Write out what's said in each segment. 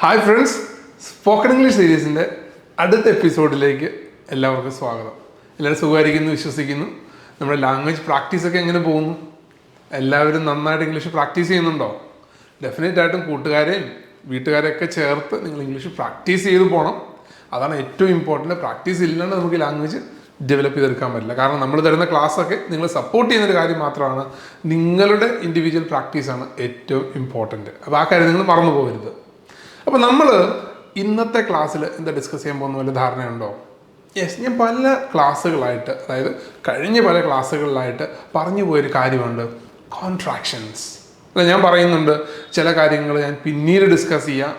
Hi friends, spoken English സീരീസിൻ്റെ അടുത്ത എപ്പിസോഡിലേക്ക് എല്ലാവർക്കും സ്വാഗതം. എല്ലാവരും സുഖമായിരിക്കുന്നു വിശ്വസിക്കുന്നു. നമ്മുടെ ലാംഗ്വേജ് പ്രാക്ടീസൊക്കെ എങ്ങനെ പോകുന്നു? എല്ലാവരും നന്നായിട്ട് ഇംഗ്ലീഷ് പ്രാക്ടീസ് ചെയ്യുന്നുണ്ടോ? ഡെഫിനറ്റായിട്ടും കൂട്ടുകാരെയും വീട്ടുകാരെയൊക്കെ ചേർത്ത് നിങ്ങൾ ഇംഗ്ലീഷ് പ്രാക്ടീസ് ചെയ്ത് പോകണം. അതാണ് ഏറ്റവും ഇമ്പോർട്ടൻറ്റ്. പ്രാക്ടീസ് ഇല്ലാണ്ട് നമുക്ക് ലാംഗ്വേജ് ഡെവലപ്പ് ചെയ്തെടുക്കാൻ പറ്റില്ല. കാരണം നമ്മൾ തരുന്ന ക്ലാസ്സൊക്കെ നിങ്ങൾ സപ്പോർട്ട് ചെയ്യുന്നൊരു കാര്യം മാത്രമാണ്. നിങ്ങളുടെ ഇൻഡിവിജ്വൽ പ്രാക്ടീസാണ് ഏറ്റവും ഇമ്പോർട്ടൻറ്റ്. അപ്പോൾ ആ കാര്യം നിങ്ങൾ മറന്നു പോകരുത്. അപ്പോൾ നമ്മൾ ഇന്നത്തെ ക്ലാസ്സിൽ എന്താ ഡിസ്കസ് ചെയ്യാൻ പോകുന്ന വല്ല ധാരണയുണ്ടോ? യെസ്, ഞാൻ പല ക്ലാസ്സുകളായിട്ട്, അതായത് കഴിഞ്ഞ പല ക്ലാസ്സുകളിലായിട്ട് പറഞ്ഞു പോയൊരു കാര്യമുണ്ട്, കോൺട്രാക്ഷൻസ്. അല്ല, ഞാൻ പറയുന്നുണ്ട് ചില കാര്യങ്ങൾ ഞാൻ പിന്നീട് ഡിസ്കസ് ചെയ്യാം,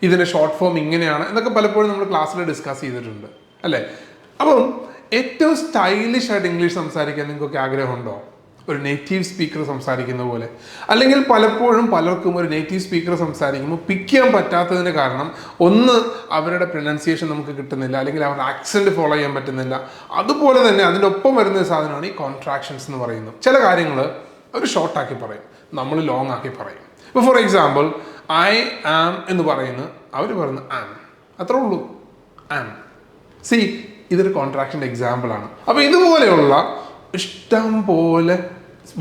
ഇതിൻ്റെ ഷോർട്ട് ഫോം ഇങ്ങനെയാണ് എന്നൊക്കെ പലപ്പോഴും നമ്മൾ ക്ലാസ്സിൽ ഡിസ്കസ് ചെയ്തിട്ടുണ്ട് അല്ലേ? അപ്പം ഏറ്റവും സ്റ്റൈലിഷ് ആയിട്ട് ഇംഗ്ലീഷ് സംസാരിക്കാൻ നിങ്ങൾക്കൊക്കെ ആഗ്രഹമുണ്ടോ? ഒരു നേറ്റീവ് സ്പീക്കർ സംസാരിക്കുന്ന പോലെ. അല്ലെങ്കിൽ പലപ്പോഴും പലർക്കും ഒരു നേറ്റീവ് സ്പീക്കർ സംസാരിക്കുമ്പോൾ പിക്ക് ചെയ്യാൻ പറ്റാത്തതിന് കാരണം ഒന്ന്, അവരുടെ പ്രൊനൗൺസിയേഷൻ നമുക്ക് കിട്ടുന്നില്ല, അല്ലെങ്കിൽ അവരുടെ ആക്സെൻറ്റ് ഫോളോ ചെയ്യാൻ പറ്റുന്നില്ല. അതുപോലെ തന്നെ അതിൻ്റെ ഒപ്പം വരുന്ന ഒരു സാധനമാണ് ഈ കോൺട്രാക്ഷൻസ് എന്ന് പറയുന്നത്. ചില കാര്യങ്ങൾ അവർ ഷോർട്ടാക്കി പറയും, നമ്മൾ ലോങ് ആക്കി പറയും. ഇപ്പോൾ ഫോർ എക്സാമ്പിൾ, ഐ ആം എന്ന് പറയുന്നത് അവർ പറയുന്നത് ആം, അത്രേ ഉള്ളൂ, ആം. സി, ഇതൊരു കോൺട്രാക്ഷൻ്റെ എക്സാമ്പിളാണ്. അപ്പോൾ ഇതുപോലെയുള്ള ഇഷ്ടം പോലെ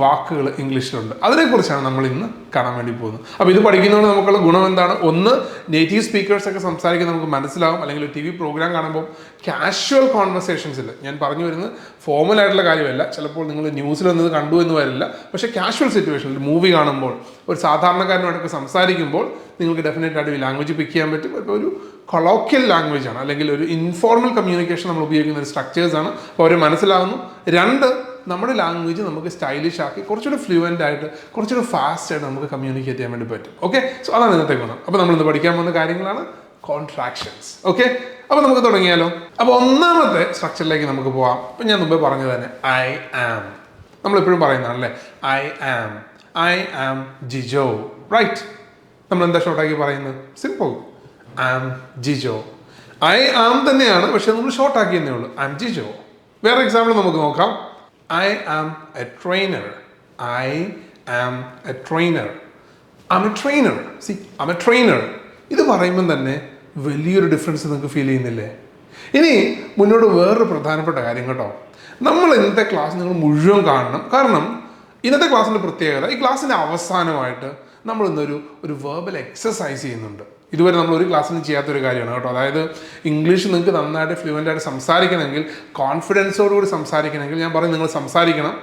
വാക്കുകൾ ഇംഗ്ലീഷിലുണ്ട്. അതിനെക്കുറിച്ചാണ് നമ്മൾ ഇന്ന് കാണാൻ വേണ്ടി പോകുന്നത്. അപ്പോൾ ഇത് പഠിക്കുന്നതുകൊണ്ട് നമുക്കുള്ള ഗുണം എന്താണ്? ഒന്ന്, നേറ്റീവ് സ്പീക്കേഴ്സൊക്കെ സംസാരിക്കാൻ നമുക്ക് മനസ്സിലാവും. അല്ലെങ്കിൽ ഒരു TV പ്രോഗ്രാം കാണുമ്പോൾ കാഷ്വൽ കോൺവെർസേഷൻസിൽ, ഞാൻ പറഞ്ഞു വരുന്നത് ഫോർമൽ ആയിട്ടുള്ള കാര്യമല്ല, ചിലപ്പോൾ നിങ്ങൾ ന്യൂസിൽ വന്നത് കണ്ടു എന്ന് വരില്ല, പക്ഷേ കാഷ്വൽ സിറ്റുവേഷനിൽ മൂവി കാണുമ്പോൾ ഒരു സാധാരണക്കാരനോടൊക്കെ സംസാരിക്കുമ്പോൾ നിങ്ങൾക്ക് ഡെഫിനറ്റായിട്ട് ഈ ലാംഗ്വേജ് പിക്ക് ചെയ്യാൻ പറ്റും. ഇപ്പോൾ ഒരു കൊളോക്കിയൽ ലാംഗ്വേജ് ആണ്, അല്ലെങ്കിൽ ഒരു ഇൻഫോർമൽ കമ്മ്യൂണിക്കേഷൻ നമ്മൾ ഉപയോഗിക്കുന്ന ഒരു സ്ട്രക്ചേഴ്സാണ്. അപ്പോൾ അവർ മനസ്സിലാവുന്നു. രണ്ട്, നമ്മുടെ ലാംഗ്വേജ് നമുക്ക് സ്റ്റൈലിഷ് ആക്കി കുറച്ചുകൂടി ഫ്ലുവൻ്റ് ആയിട്ട്, കുറച്ചുകൂടി ഫാസ്റ്റ് ആയിട്ട് നമുക്ക് കമ്മ്യൂണിക്കേറ്റ് ചെയ്യാൻ വേണ്ടി പറ്റും. ഓക്കെ, സോ അതാണ് ഇന്നത്തെ ഗുണം. അപ്പോൾ നമ്മളിന്ന് പഠിക്കാൻ പോകുന്ന കാര്യങ്ങളാണ് കോൺട്രാക്ഷൻസ്. ഓക്കെ, അപ്പോൾ നമുക്ക് തുടങ്ങിയാലോ? അപ്പോൾ ഒന്നാമത്തെ സ്ട്രക്ചറിലേക്ക് നമുക്ക് പോവാം. അപ്പം ഞാൻ മുമ്പേ പറഞ്ഞത് തന്നെ ഐ ആം, നമ്മളെപ്പോഴും പറയുന്നതാണല്ലേ, ഐ ആം ജിജോ, റൈറ്റ്? നമ്മൾ എന്താ ഷോർട്ടാക്കി പറയുന്നത്? Simple, am Jijo. I am തന്നെയാണ്, പക്ഷെ നമ്മൾ ഷോർട്ടാക്കി എന്നേ ഉള്ളൂ, ആം ജിജോ. വേറെ എക്സാമ്പിൾ നമുക്ക് നോക്കാം. I am a trainer. I am a trainer. I'm a trainer. See, I'm a trainer. ഇത് പറയുമ്പം തന്നെ വലിയൊരു ഡിഫറൻസ് നിങ്ങൾക്ക് ഫീൽ ചെയ്യുന്നില്ലേ? ഇനി മുന്നോട്ട് വേറൊരു പ്രധാനപ്പെട്ട കാര്യം കേട്ടോ, നമ്മൾ ഇന്നത്തെ ക്ലാസ് നിങ്ങൾ മുഴുവൻ കാണണം. കാരണം ഇന്നത്തെ ക്ലാസ്സിൻ്റെ പ്രത്യേകത, ഈ ക്ലാസ്സിൻ്റെ അവസാനമായിട്ട് നമ്മൾ ഇന്നൊരു വെർബൽ എക്സസൈസ് ചെയ്യുന്നുണ്ട്. ഇതുവരെ നമ്മൾ ഒരു ക്ലാസ്സിലും ചെയ്യാത്തൊരു കാര്യമാണ് കേട്ടോ. അതായത് ഇംഗ്ലീഷ് നിങ്ങൾക്ക് നന്നായിട്ട് ഫ്ലുവൻ്റ് ആയിട്ട് സംസാരിക്കണമെങ്കിൽ, കോൺഫിഡൻസോടുകൂടി സംസാരിക്കണമെങ്കിൽ, ഞാൻ പറയും നിങ്ങൾ സംസാരിക്കണം.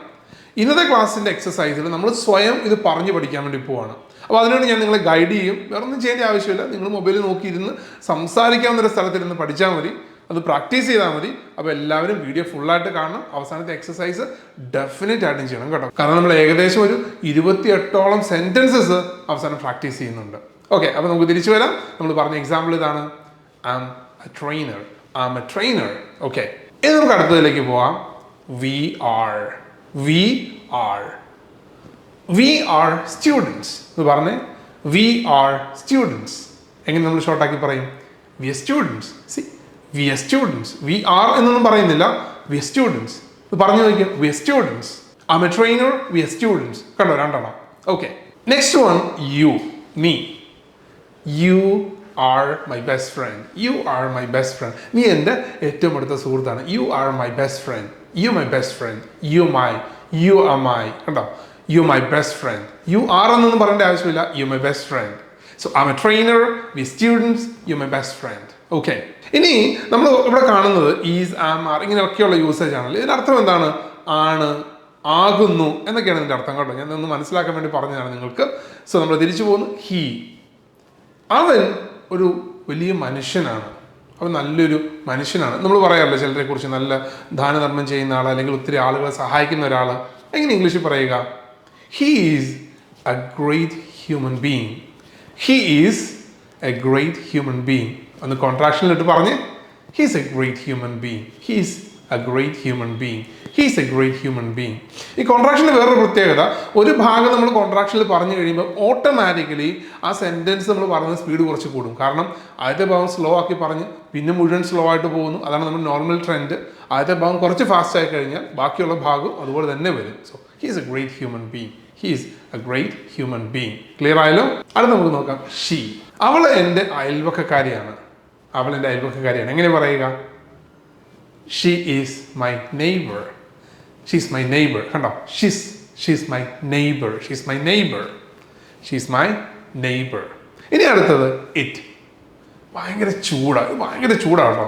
ഇന്നത്തെ ക്ലാസ്സിൻ്റെ എക്സസൈസിൽ നമ്മൾ സ്വയം ഇത് പറഞ്ഞു പഠിക്കാൻ വേണ്ടി പോവാണ്. അപ്പോൾ അതിനുവേണ്ടി ഞാൻ നിങ്ങളെ ഗൈഡ് ചെയ്യും. വേറെ ഒന്നും ചെയ്യേണ്ട ആവശ്യമില്ല. നിങ്ങൾ മൊബൈലിൽ നോക്കിയിരുന്ന് സംസാരിക്കാവുന്നൊരു സ്ഥലത്തിരുന്ന് പഠിച്ചാൽ മതി, അത് പ്രാക്ടീസ് ചെയ്താൽ മതി. അപ്പോൾ എല്ലാവരും വീഡിയോ ഫുള്ളായിട്ട് കാണണം. അവസാനത്തെ എക്സസൈസ് ഡെഫിനറ്റ് ആയിട്ടും ചെയ്യണം കേട്ടോ. കാരണം നമ്മൾ ഏകദേശം ഒരു 28ഓളം സെൻറ്റൻസസ് അവസാനം പ്രാക്ടീസ് ചെയ്യുന്നുണ്ട്. ഓക്കെ, അപ്പോൾ നമുക്ക് തിരിച്ചു വരാം. നമ്മൾ പറഞ്ഞ എക്സാമ്പിൾ ഇതാണ്, I am a trainer. I am a trainer. Okay, ഇനി നമുക്ക് അടുത്തതിലേക്ക് പോവാം. വി ആർ സ്റ്റുഡൻസ് എന്ന് പറഞ്ഞേ. വി ആർ സ്റ്റുഡൻസ് എങ്ങനെ നമ്മൾ ഷോർട്ടാക്കി പറയും? We are students. See, we are students. We are എന്നൊന്നും പറയുന്നില്ല, വി ആർ സ്റ്റുഡൻസ് പറഞ്ഞു നോക്കിയാൽ. We are students. I am a trainer. We are students. കണ്ടോ, രണ്ടെണ്ണം. Okay, next one, you, me. You are my best friend. You are my best friend. നീ എൻ്റെ ഏറ്റവും അടുത്ത സുഹൃത്താണ്. You are my best friend. You my best friend. You are my. കണ്ടോ, you my best friend. You are എന്നൊന്നും പറയേണ്ട ആവശ്യമില്ല. You my best friend. So I'm a trainer. We students. You my best friend. Okay. ഇനി നമ്മൾ ഇവിടെ കാണുന്നത് is, am, R ഇങ്ങനെയൊക്കെയുള്ള usage ആണല്ലോ. ഇതിൻ്റെ അർത്ഥം എന്താണ്? ആണ്, ആകുന്നു എന്നൊക്കെയാണ് ഇതിൻ്റെ അർത്ഥം കേട്ടോ. ഞാൻ ഒന്ന് മനസ്സിലാക്കാൻ വേണ്ടി പറഞ്ഞതാണ് നിങ്ങൾക്ക്. സോ നമ്മൾ തിരിച്ചു പോകുന്നു. ഹീ, അവൻ ഒരു വലിയ മനുഷ്യനാണ്, അവൻ നല്ലൊരു മനുഷ്യനാണ്. നമ്മൾ പറയാറില്ല ചിലരെ കുറിച്ച്, നല്ല ദാനധർമ്മം ചെയ്യുന്ന ആൾ, അല്ലെങ്കിൽ ഒത്തിരി ആളുകളെ സഹായിക്കുന്ന ഒരാൾ. എങ്ങനെ ഇംഗ്ലീഷിൽ പറയുക? He is A great human being. He is A great human being. ഒന്ന് കോൺട്രാക്ഷനിലിട്ട് പറഞ്ഞ്, he's A great human being. He's A great human being. He's A great human being. ഈ കോൺട്രാക്ഷൻ്റെ വേറൊരു പ്രത്യേകത, ഒരു ഭാഗം നമ്മൾ കോൺട്രാക്ഷനിൽ പറഞ്ഞു കഴിയുമ്പോൾ ഓട്ടോമാറ്റിക്കലി ആ സെൻറ്റൻസ് നമ്മൾ പറയുന്ന സ്പീഡ് കുറച്ച് കൂടും. കാരണം ആദ്യത്തെ ഭാഗം സ്ലോ ആക്കി പറഞ്ഞ് പിന്നെ മുഴുവൻ സ്ലോ ആയിട്ട് പോകുന്നു. അതാണ് നമ്മുടെ നോർമൽ ട്രെൻഡ്. ആദ്യത്തെ ഭാഗം കുറച്ച് ഫാസ്റ്റ് ആയി കഴിഞ്ഞാൽ ബാക്കിയുള്ള ഭാഗം അതുപോലെ തന്നെ വരും. So he's A great human being. He is a great human being. Clear ആയല്ലോ? അടുത്ത നമുക്ക് നോക്കാം she. അവൾ എൻ്റെ അയൽവക്കക്കാരിയാണ്. അവൾ എൻ്റെ അയൽവക്കക്കാരിയാണ്. എങ്ങനെ പറയുക? She is my neighbor. She's my neighbor. കണ്ടോ? She's my neighbor. She's my neighbor. She's my neighbor. ഇനി അടുത്തത് it. ഭയങ്കര ചൂടാട്ടോ.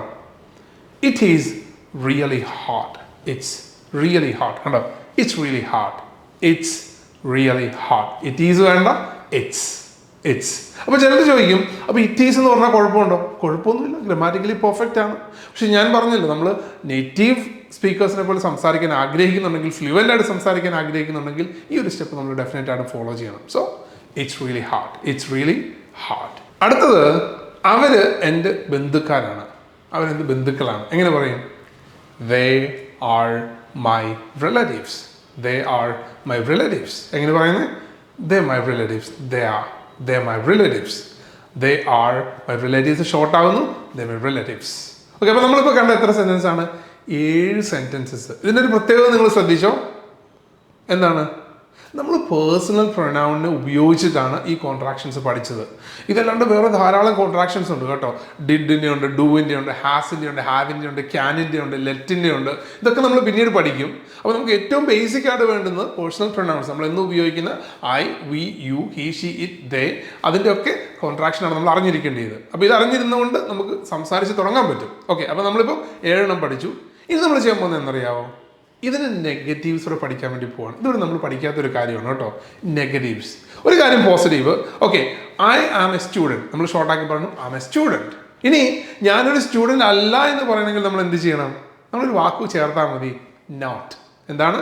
It is really hot. It's really hot. കണ്ടോ? It's really hot. It's really hot. It is വേണ്ട, it's. അപ്പോൾ ചിലർ ചോദിക്കും, അപ്പോൾ it is എന്ന് പറഞ്ഞാൽ കുഴപ്പമുണ്ടോ? കുഴപ്പമൊന്നുമില്ല, ഗ്രമാറ്റിക്കലി പെർഫെക്റ്റ് ആണ്. പക്ഷെ ഞാൻ പറഞ്ഞല്ലോ, നമ്മൾ നേറ്റീവ് സ്പീക്കേഴ്സിനെ പോലെ സംസാരിക്കാൻ ആഗ്രഹിക്കുന്നുണ്ടെങ്കിൽ, ഫ്ലുവൻ്റ് ആയിട്ട് സംസാരിക്കാൻ ആഗ്രഹിക്കുന്നുണ്ടെങ്കിൽ ഈ ഒരു സ്റ്റെപ്പ് നമ്മൾ ഡെഫിനറ്റ് ആയിട്ട് ഫോളോ ചെയ്യണം. So it's really hard. It's really hard. അടുത്തത് അവര് എൻ്റെ ബന്ധുക്കാരാണ്. അവരെൻ്റെ ബന്ധുക്കളാണ്. എങ്ങനെ പറയും? They are my relatives. They are my relatives. എങ്ങനെ പറയുന്നത്? They're my relatives. They're my relatives. They are my relatives. Short ആവുന്നു. They're my relatives. ഓക്കെ, അപ്പോൾ നമ്മളിപ്പോൾ കണ്ട എത്ര സെൻറ്റൻസ് ആണ്? 7 സെൻറ്റൻസസ്. ഇതിൻ്റെ ഒരു പ്രത്യേകത നിങ്ങൾ ശ്രദ്ധിച്ചോ? എന്താണ്? നമ്മൾ പേഴ്സണൽ പ്രൊനൗണിനെ ഉപയോഗിച്ചിട്ടാണ് ഈ കോൺട്രാക്ഷൻസ് പഠിച്ചത്. ഇതല്ലാണ്ട് വേറെ ധാരാളം കോൺട്രാക്ഷൻസ് ഉണ്ട് കേട്ടോ. ഡിഡിൻ്റെ ഉണ്ട്, ഡൂവിൻ്റെ ഉണ്ട്, ഹാസിൻ്റെ ഉണ്ട്, ഹാവിൻ്റെ ഉണ്ട്, ക്യാനിൻ്റെ ഉണ്ട്, ലെറ്റിൻ്റെ ഉണ്ട്. ഇതൊക്കെ നമ്മൾ പിന്നീട് പഠിക്കും. അപ്പോൾ നമുക്ക് ഏറ്റവും ബേസിക് ആയിട്ട് വേണ്ടുന്നത് പേഴ്സണൽ പ്രൊനൗൺസ്. നമ്മൾ എന്ന് ഉപയോഗിക്കുന്ന I, we, you, he, she, it, they, അതിൻ്റെ ഒക്കെ കോൺട്രാക്ഷനാണ് നമ്മൾ അറിഞ്ഞിരിക്കേണ്ടത്. അപ്പോൾ ഇത് അറിഞ്ഞിരുന്നുകൊണ്ട് നമുക്ക് സംസാരിച്ച് തുടങ്ങാൻ പറ്റും. ഓക്കെ, അപ്പോൾ നമ്മളിപ്പോൾ 7 പഠിച്ചു. ഇനി നമ്മൾ ചെയ്യാൻ പോകുന്നത് എന്നറിയാമോ? ഇതിന് നെഗറ്റീവ്സ് കൂടെ പഠിക്കാൻ വേണ്ടി പോവാണ്. ഇതുവരെ നമ്മൾ പഠിക്കാത്തൊരു കാര്യമാണ് കേട്ടോ, നെഗറ്റീവ്സ്. ഒരു കാര്യം positive. Okay, I am a student. നമ്മൾ ഷോർട്ടാക്കി പറഞ്ഞു ഐ ആം എ സ്റ്റുഡൻറ്റ്. ഇനി ഞാനൊരു സ്റ്റുഡൻറ്റ് അല്ല എന്ന് പറയണമെങ്കിൽ നമ്മൾ എന്ത് ചെയ്യണം? നമ്മളൊരു വാക്ക് ചേർത്താൽ മതി, നോട്ട്. എന്താണ്?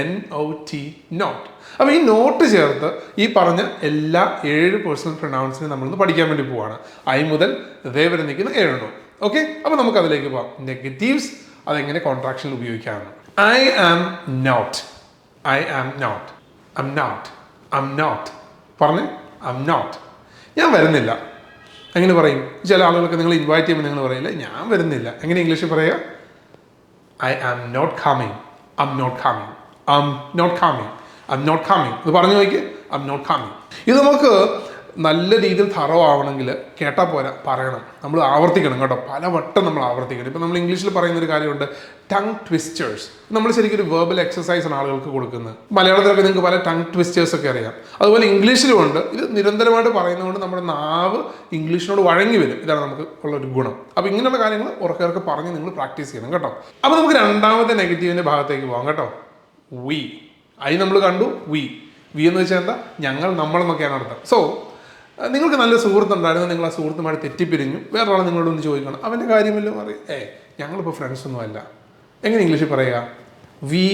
NOT, not. അപ്പോൾ ഈ നോട്ട് ചേർത്ത് ഈ പറഞ്ഞ എല്ലാ 7 പേഴ്സണൽ പ്രൊനൗൺസിനെ നമ്മളിന്ന് പഠിക്കാൻ വേണ്ടി പോവാണ്. ഐ മുതൽ ദേ വരെ നിൽക്കുന്ന 7. ഓക്കെ, അപ്പോൾ നമുക്ക് അതിലേക്ക് പോവാം. നെഗറ്റീവ്സ് അതെങ്ങനെ കോൺട്രാക്ഷനിൽ ഉപയോഗിക്കാമെന്ന്. I am not. I am not. I'm not. I'm not. പറഞ്ഞേ, I'm not. ഞാൻ വരുന്നില്ല. എങ്ങനെ പറയും? ചില ആളുകൾക്ക് നിങ്ങൾ ഇൻവൈറ്റ് ചെയ്യുമ്പോൾ നിങ്ങൾ പറയില്ല ഞാൻ വരുന്നില്ല. എങ്ങനെ ഇംഗ്ലീഷിൽ പറയുക? I am not coming. I'm not coming. I'm not coming. I'm not coming. ഇത് പറഞ്ഞു നോക്കിയേ, I'm not coming. ഇത് നമുക്ക് നല്ല രീതിയിൽ തറവ് ആവണമെങ്കിൽ കേട്ടാൽ പോരാ, പറയണം. നമ്മൾ ആവർത്തിക്കണം കേട്ടോ, പലവട്ടം നമ്മൾ ആവർത്തിക്കണം. ഇപ്പം നമ്മൾ ഇംഗ്ലീഷിൽ പറയുന്നൊരു കാര്യമുണ്ട്, ടങ് ട്വിസ്റ്റേഴ്സ്. നമ്മൾ ശരിക്കും ഒരു വെർബൽ എക്സസൈസ് ആണ് ആളുകൾക്ക് കൊടുക്കുന്നത്. മലയാളത്തിലൊക്കെ നിങ്ങൾക്ക് പല ടങ് ട്വിസ്റ്റേഴ്സ് ഒക്കെ അറിയാം. അതുപോലെ ഇംഗ്ലീഷിലും ഉണ്ട്. ഇത് നിരന്തരമായിട്ട് പറയുന്നതുകൊണ്ട് നമ്മുടെ നാവ് ഇംഗ്ലീഷിനോട് വഴങ്ങി വരും. ഇതാണ് നമുക്ക് ഉള്ളൊരു ഗുണം. അപ്പോൾ ഇങ്ങനെയുള്ള കാര്യങ്ങൾ ഉറക്കെ പറഞ്ഞ് നിങ്ങൾ പ്രാക്ടീസ് ചെയ്യണം കേട്ടോ. അപ്പോൾ നമുക്ക് രണ്ടാമത്തെ നെഗറ്റീവിൻ്റെ ഭാഗത്തേക്ക് പോകാം കേട്ടോ. വി. ഐ നമ്മൾ കണ്ടു. വി എന്ന് വെച്ചാൽ എന്താ? ഞങ്ങൾ, നമ്മളെന്നൊക്കെയാണ് അർത്ഥം. സോ നിങ്ങൾക്ക് നല്ല സുഹൃത്തുണ്ടായിരുന്നു, നിങ്ങൾ ആ സുഹൃത്തുമായിട്ട് തെറ്റിപ്പിരിഞ്ഞു, വേറൊരാൾ നിങ്ങളോട് ഒന്ന് ചോദിക്കണം, അവൻ്റെ കാര്യമല്ലോ പറയും, ഞങ്ങളിപ്പോൾ ഫ്രണ്ട്സ് ഒന്നും അല്ല. എങ്ങനെ ഇംഗ്ലീഷിൽ പറയുക? We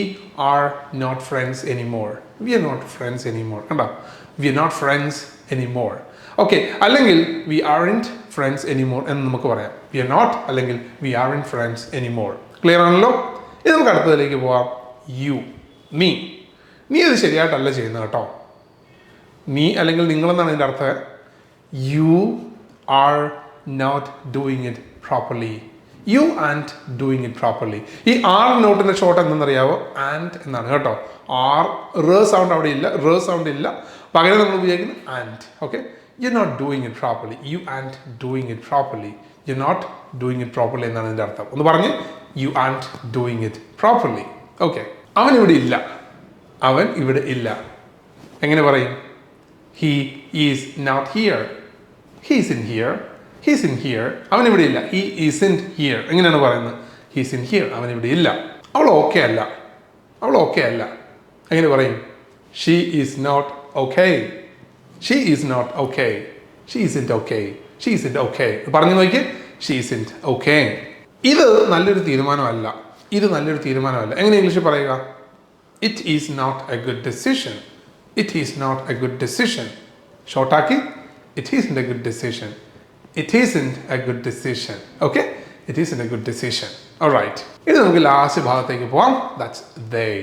are not friends anymore. We are not friends anymore. കണ്ടോ? We are not friends anymore. Okay, അല്ലെങ്കിൽ വി ആറിൻറ്റ് ഫ്രണ്ട്സ് എനിമോർ എന്ന് നമുക്ക് പറയാം. വി ആർ നോട്ട് അല്ലെങ്കിൽ we aren't friends anymore. Clear ആണല്ലോ? ഇത് നമുക്ക് അടുത്തതിലേക്ക് പോവാം. യു, നീ അത് ശരിയായിട്ടല്ല ചെയ്യുന്നത് കേട്ടോ. നീ അല്ലെങ്കിൽ നിങ്ങളെന്നാണ് ഇതിൻ്റെ അർത്ഥം. You are not doing it properly. You aren't doing it properly. ഈ ആർ നോട്ടിൻ്റെ ഷോർട്ട് എന്തെന്നറിയാവോ? ആൻഡ് എന്നാണ് കേട്ടോ. ആർ സൗണ്ട് അവിടെ ഇല്ല, സൗണ്ട് ഇല്ല. പകരം നമ്മൾ ഉപയോഗിക്കുന്നത് aren't. Okay, you not doing it properly. You aren't doing it properly. You not doing it properly എന്നാണ് ഇതിൻ്റെ അർത്ഥം. ഒന്ന് പറഞ്ഞ്, you aren't doing it properly. Okay, അവൻ ഇവിടെ ഇല്ല. അവൻ ഇവിടെ ഇല്ല. എങ്ങനെ പറയും? He is not here. He isn't here. He isn't here. അവൻ ഇവിടെ ഇല്ല. He isn't here. എങ്ങനെയാണ് പറയുന്നത്? He isn't here. അവൻ ഇവിടെ ഇല്ല. അവൾ ഓക്കെ അല്ല. എങ്ങനെ പറയും? She is not okay. She is not okay. She isn't okay. She isn't okay. പറഞ്ഞു നോക്കിയേ, She isn't okay. ഇത് നല്ലൊരു തീരുമാനമല്ല. എങ്ങനെ ഇംഗ്ലീഷിൽ പറയുക? It is not a good decision. It is not a good decision. ഷോർട്ടാക്കി, it isn't a good decision. It isn't a good decision. Okay? It isn't a good decision. Alright. ഇനി നമുക്ക് last ഭാഗത്തേക്ക് പോവാം. That's they.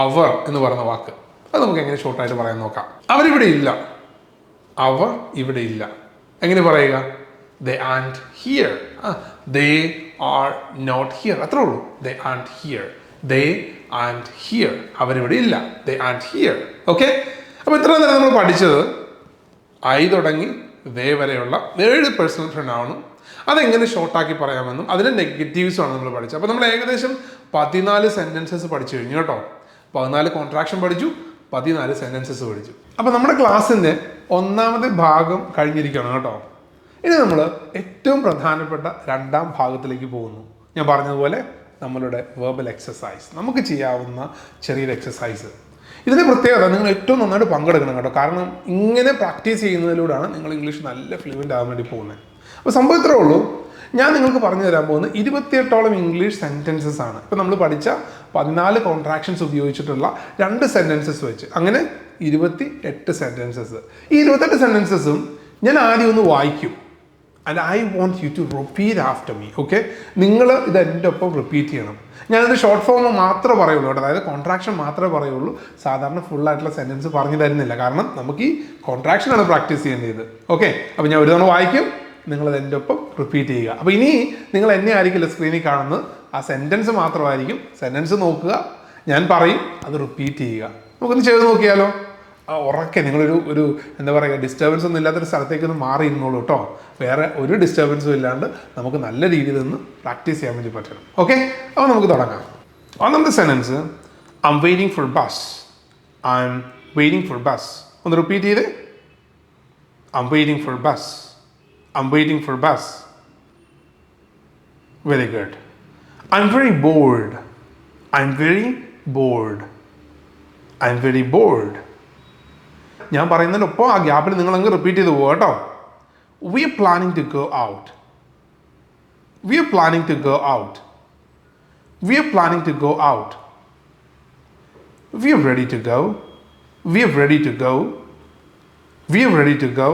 അവർ എന്ന് പറയുന്ന വാക്ക്. അത് നമുക്ക് എങ്ങനെ ഷോർട്ടായിട്ട് പറയാൻ നോക്കാം. അവരിവിടെ ഇല്ല. അവർ ഇവിടെ ഇല്ല. എങ്ങനെ പറയുക? They aren't here. They are not here. അത്രേ ഉള്ളൂ. They aren't here. They aren't here. അവരിവിടെ ഇല്ല. They aren't here. Okay? അപ്പോൾ ഇത്രയും നേരം നമ്മൾ പഠിച്ചത് ഐ തുടങ്ങി ദേ വരെയുള്ള 7 പേഴ്സണൽ പ്രൊനൗണും അതെങ്ങനെ ഷോർട്ടാക്കി പറയാമെന്നും അതിൻ്റെ നെഗറ്റീവ്സുമാണ് നമ്മൾ പഠിച്ചത്. അപ്പോൾ നമ്മൾ ഏകദേശം 14 സെൻറ്റൻസസ് പഠിച്ചു കഴിഞ്ഞു കേട്ടോ. 14 കോൺട്രാക്ഷൻ പഠിച്ചു, 14 സെൻറ്റൻസസ് പഠിച്ചു. അപ്പോൾ നമ്മുടെ ക്ലാസ്സിൻ്റെ ഒന്നാമത്തെ ഭാഗം കഴിഞ്ഞിരിക്കുകയാണ് കേട്ടോ. ഇനി നമ്മൾ ഏറ്റവും പ്രധാനപ്പെട്ട രണ്ടാം ഭാഗത്തിലേക്ക് പോകുന്നു. ഞാൻ പറഞ്ഞതുപോലെ നമ്മളുടെ വെർബൽ എക്സസൈസ്, നമുക്ക് ചെയ്യാവുന്ന ചെറിയൊരു എക്സസൈസ്. ഇതിൻ്റെ പ്രത്യേകത നിങ്ങൾ ഏറ്റവും നന്നായിട്ട് പങ്കെടുക്കണം കേട്ടോ. കാരണം ഇങ്ങനെ പ്രാക്ടീസ് ചെയ്യുന്നതിലൂടെയാണ് നിങ്ങൾ ഇംഗ്ലീഷ് നല്ല ഫ്ലുവൻ്റ് ആകാൻ വേണ്ടി പോകുന്നത്. അപ്പോൾ സംഭവം ഇത്രേ ഉള്ളൂ. ഞാൻ നിങ്ങൾക്ക് പറഞ്ഞു തരാൻ പോകുന്നത് 28ഓളം ഇംഗ്ലീഷ് സെൻറ്റൻസസ് ആണ്. ഇപ്പോൾ നമ്മൾ പഠിച്ച 14 കോൺട്രാക്ഷൻസ് ഉപയോഗിച്ചിട്ടുള്ള 2 സെൻറ്റൻസസ് വെച്ച് അങ്ങനെ 28 സെൻറ്റൻസസ്. ഈ 28 സെൻറ്റൻസസും ഞാൻ ആദ്യം ഒന്ന് വായിക്കും. And I want you to repeat after me. Okay, നിങ്ങൾ ഇത് എൻ്റെ ഒപ്പം റിപ്പീറ്റ് ചെയ്യണം. ഞാനത് ഷോർട്ട് ഫോം മാത്രമേ പറയുള്ളൂ കേട്ടോ, അതായത് കോൺട്രാക്ഷൻ മാത്രമേ പറയുള്ളൂ. സാധാരണ ഫുള്ളായിട്ടുള്ള സെൻറ്റൻസ് പറഞ്ഞു തരുന്നില്ല, കാരണം നമുക്ക് ഈ കോൺട്രാക്ഷനാണ് പ്രാക്ടീസ് ചെയ്യേണ്ടത്. ഓക്കെ, അപ്പോൾ ഞാൻ ഒരു തവണ വായിക്കും, നിങ്ങളത് എൻ്റെ ഒപ്പം റിപ്പീറ്റ് ചെയ്യുക. അപ്പോൾ ഇനി നിങ്ങൾ എന്നെ ആയിരിക്കില്ല സ്ക്രീനിൽ കാണുന്നത്, ആ സെൻറ്റൻസ് മാത്രമായിരിക്കും. സെൻറ്റൻസ് നോക്കുക, ഞാൻ പറയും, അത് റിപ്പീറ്റ് ചെയ്യുക. നമുക്കൊന്ന് ചെയ്ത് നോക്കിയാലോ? ഉറക്കെ നിങ്ങളൊരു എന്താ പറയുക, ഡിസ്റ്റർബൻസ് ഒന്നും ഇല്ലാത്തൊരു സ്ഥലത്തേക്കൊന്ന് മാറി ഇരുന്നോളൂ കേട്ടോ. വേറെ ഒരു ഡിസ്റ്റർബൻസും ഇല്ലാണ്ട് നമുക്ക് നല്ല രീതിയിൽ നിന്ന് പ്രാക്ടീസ് ചെയ്യാൻ വേണ്ടി പറ്റണം. ഓക്കെ, അപ്പോൾ നമുക്ക് തുടങ്ങാം. ഒന്നാമത്തെ sentence, I M waiting for bus. I M waiting for bus. ഒന്ന് റിപ്പീറ്റ് ചെയ്തേ. I M waiting for bus. I M waiting for bus. Very good. I am very board. I am very board. I am very board. ഞാൻ പറയുന്നതിനൊപ്പം ആ ഗ്യാപ്പിൽ നിങ്ങൾ അങ്ങ് repeat ചെയ്ത് പോകുക കേട്ടോ. We are planning to go out. We are planning to go out. We are planning to go out. We are ready to go. We are ready to go. We are ready to go.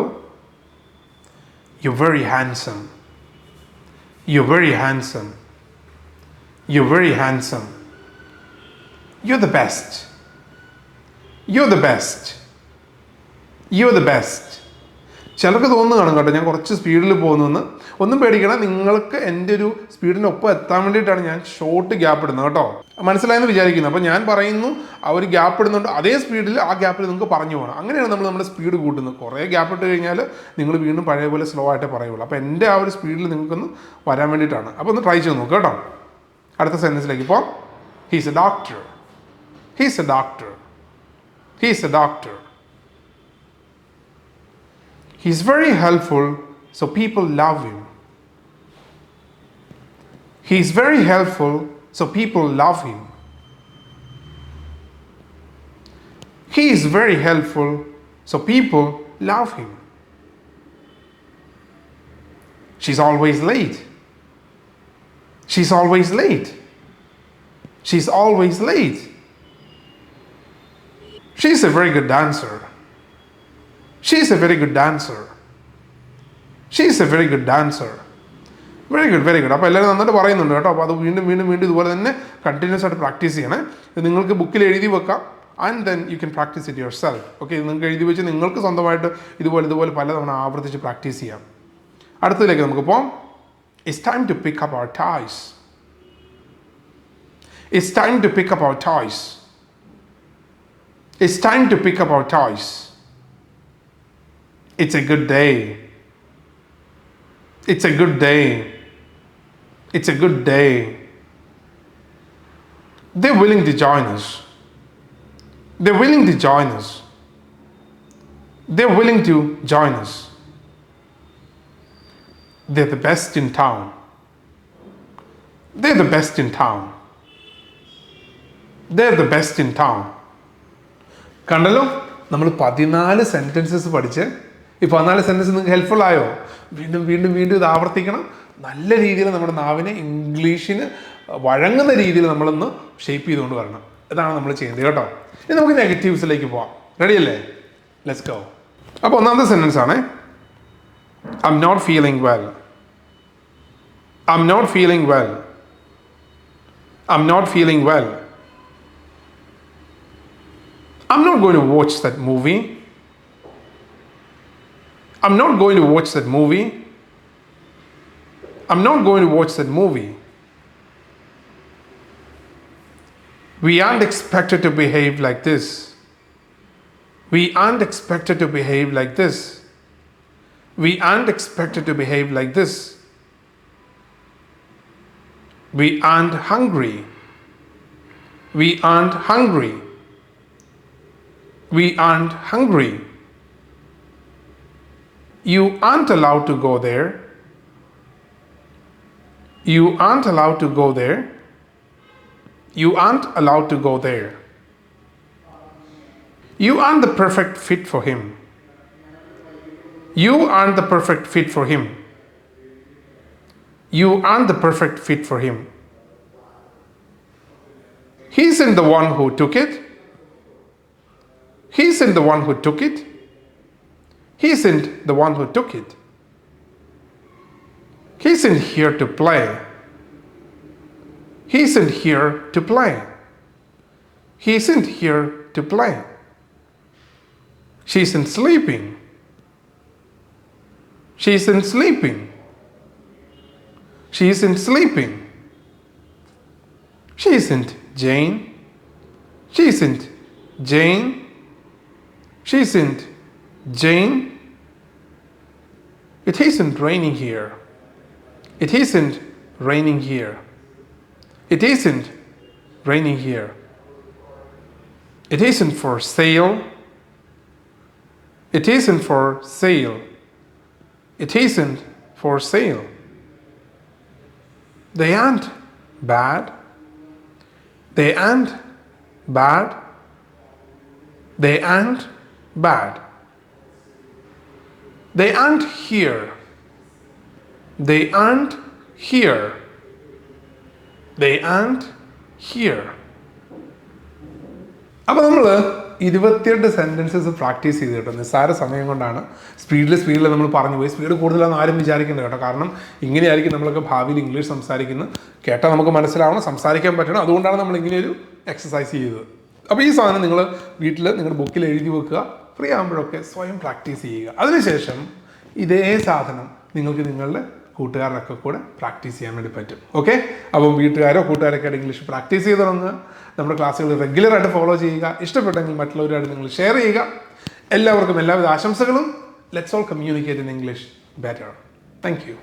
You very handsome. You very handsome. You very handsome. You are the best. You are the best. You are the best. ചിലർക്ക് തോന്നുന്നു കാണും കേട്ടോ ഞാൻ കുറച്ച് സ്പീഡിൽ പോകുന്നു. ഒന്നും പേടിക്കണം, നിങ്ങൾക്ക് എൻ്റെ ഒരു സ്പീഡിനൊപ്പം എത്താൻ വേണ്ടിയിട്ടാണ് ഞാൻ ഷോർട്ട് ഗ്യാപ്പ് ഇടുന്നത് കേട്ടോ. മനസ്സിലായെന്ന് വിചാരിക്കുന്നു. അപ്പോൾ ഞാൻ പറയുന്നു, ആ ഒരു ഗ്യാപ്പ് ഇടുന്നുണ്ട്, അതേ സ്പീഡിൽ ആ ഗ്യാപ്പിൽ നിങ്ങൾക്ക് പറഞ്ഞു പോകണം. അങ്ങനെയാണ് നമ്മൾ നമ്മുടെ സ്പീഡ് കൂട്ടുന്നത്. കുറേ ഗ്യാപ്പ് ഇട്ട് കഴിഞ്ഞാൽ നിങ്ങൾ വീണ്ടും പഴയ പോലെ സ്ലോ ആയിട്ടേ പറയുള്ളൂ. അപ്പോൾ എൻ്റെ ആ ഒരു സ്പീഡിൽ നിങ്ങൾക്കൊന്ന് വരാൻ വേണ്ടിയിട്ടാണ്. അപ്പോൾ ഒന്ന് ട്രൈ ചെയ്ത് നോക്കുക കേട്ടോ. അടുത്ത സെൻറ്റൻസിലേക്ക് ഇപ്പോൾ, he's A doctor. He's A doctor. He's A doctor. He's very helpful, so people love him. He's very helpful, so people love him. He is very helpful, so people love him. She's always late. She's always late. She's always late. She's a very good dancer. She's a very good dancer. She's a very good dancer. Very good, very good. അപ്പോൾ എല്ലാവരും നന്നായിട്ട് പറയുന്നുണ്ട് കേട്ടോ. അപ്പോൾ അത് വീണ്ടും വീണ്ടും വീണ്ടും ഇതുപോലെ തന്നെ കണ്ടിന്യൂസ് ആയിട്ട് പ്രാക്ടീസ് ചെയ്യണേ. ഇത് നിങ്ങൾക്ക് ബുക്കിൽ എഴുതി വെക്കാം. And then you can practice it your self. Okay, ഇത് നിങ്ങൾക്ക് എഴുതി വെച്ച് നിങ്ങൾക്ക് സ്വന്തമായിട്ട് ഇതുപോലെ പലതവണ ആവർത്തിച്ച് പ്രാക്ടീസ് ചെയ്യാം. അടുത്തതിലേക്ക് നമുക്ക് പോകാം. It's time to pick up our toys. It's time to pick up our toys. It's time to pick up our toys. It's a good day. It's a good day. It's a good day. They're willing to join us. They're willing to join us. They're willing to join us. They're the best in town. They're the best in town. They're the best in town. കണ്ടല്ലോ, നമ്മൾ 14 sentences പഠിച്ച് ഈ 14 sentence നിങ്ങൾക്ക് helpful ആയോ? വീണ്ടും വീണ്ടും വീണ്ടും ഇത് ആവർത്തിക്കണം. നല്ല രീതിയിൽ നമ്മുടെ നാവിനെ ഇംഗ്ലീഷിന് വഴങ്ങുന്ന രീതിയിൽ നമ്മളൊന്ന് ഷേപ്പ് ചെയ്തുകൊണ്ട് വരണം. ഇതാണ് നമ്മൾ ചെയ്യേണ്ടത് കേട്ടോ. ഇനി നമുക്ക് നെഗറ്റീവ്സിലേക്ക് പോവാം. റെഡി അല്ലേ? Let's go. അപ്പോൾ ഒന്നാമത്തെ സെൻറ്റൻസ് ആണ്, I am not feeling well. I am not feeling well. I am not feeling well. I'm not going to watch that movie. I'm not going to watch that movie. I'm not going to watch that movie. We aren't expected to behave like this. We aren't expected to behave like this. We aren't expected to behave like this. We aren't hungry. We aren't hungry. We aren't hungry. You aren't allowed to go there. You aren't allowed to go there. You aren't allowed to go there. You aren't the perfect fit for him. You aren't the perfect fit for him. You aren't the perfect fit for him. He isn't the one who took it. He isn't the one who took it. He isn't the one who took it. He isn't here to play. He isn't here to play. He isn't here to play. She isn't sleeping. She isn't sleeping. She isn't sleeping. She isn't Jane. She isn't Jane. She isn't Jane. It isn't raining here. It isn't raining here. It isn't raining here. It isn't for sale. It isn't for sale. It isn't for sale. They aren't bad. They aren't bad. They aren't bad. They aren't here. They aren't here. They aren't here. അപ്പോൾ നമ്മൾ 28 sentences practice ചെയ്ത് കേട്ടോ. നിസ്സാര സമയം കൊണ്ടാണ് സ്പീഡിൽ നമ്മൾ പറഞ്ഞു പോയി. സ്പീഡ് കൂടുതലാണെന്ന് ആരും വിചാരിക്കേണ്ട കേട്ടോ. കാരണം ഇങ്ങനെയായിരിക്കും നമ്മളൊക്കെ ഭാവിയിൽ ഇംഗ്ലീഷ് സംസാരിക്കുന്നത്. കേട്ടാൽ നമുക്ക് മനസ്സിലാവണം, സംസാരിക്കാൻ പറ്റണം. അതുകൊണ്ടാണ് നമ്മൾ ഇങ്ങനെയൊരു എക്സസൈസ് ചെയ്തത്. അപ്പോൾ ഈ സാധനം നിങ്ങൾ വീട്ടിൽ നിങ്ങളുടെ ബുക്കിൽ എഴുതി വെക്കുക. ഫ്രീ ആകുമ്പോഴൊക്കെ സ്വയം പ്രാക്ടീസ് ചെയ്യുക. അതിനുശേഷം ഇതേ സാധനം നിങ്ങൾക്ക് നിങ്ങളുടെ കൂട്ടുകാരനൊക്കെ കൂടെ പ്രാക്ടീസ് ചെയ്യാൻ വേണ്ടി പറ്റും. ഓക്കെ, അപ്പം വീട്ടുകാരോ കൂട്ടുകാരൊക്കെ ആയിട്ട് ഇംഗ്ലീഷ് പ്രാക്ടീസ് ചെയ്ത് തുടങ്ങുക. നമ്മുടെ ക്ലാസ്സുകൾ റെഗുലറായിട്ട് ഫോളോ ചെയ്യുക. ഇഷ്ടപ്പെട്ടെങ്കിൽ മറ്റുള്ളവരുമായിട്ട് നിങ്ങൾ ഷെയർ ചെയ്യുക. എല്ലാവർക്കും എല്ലാവിധ ആശംസകളും. Let's all communicate in English better. Thank you.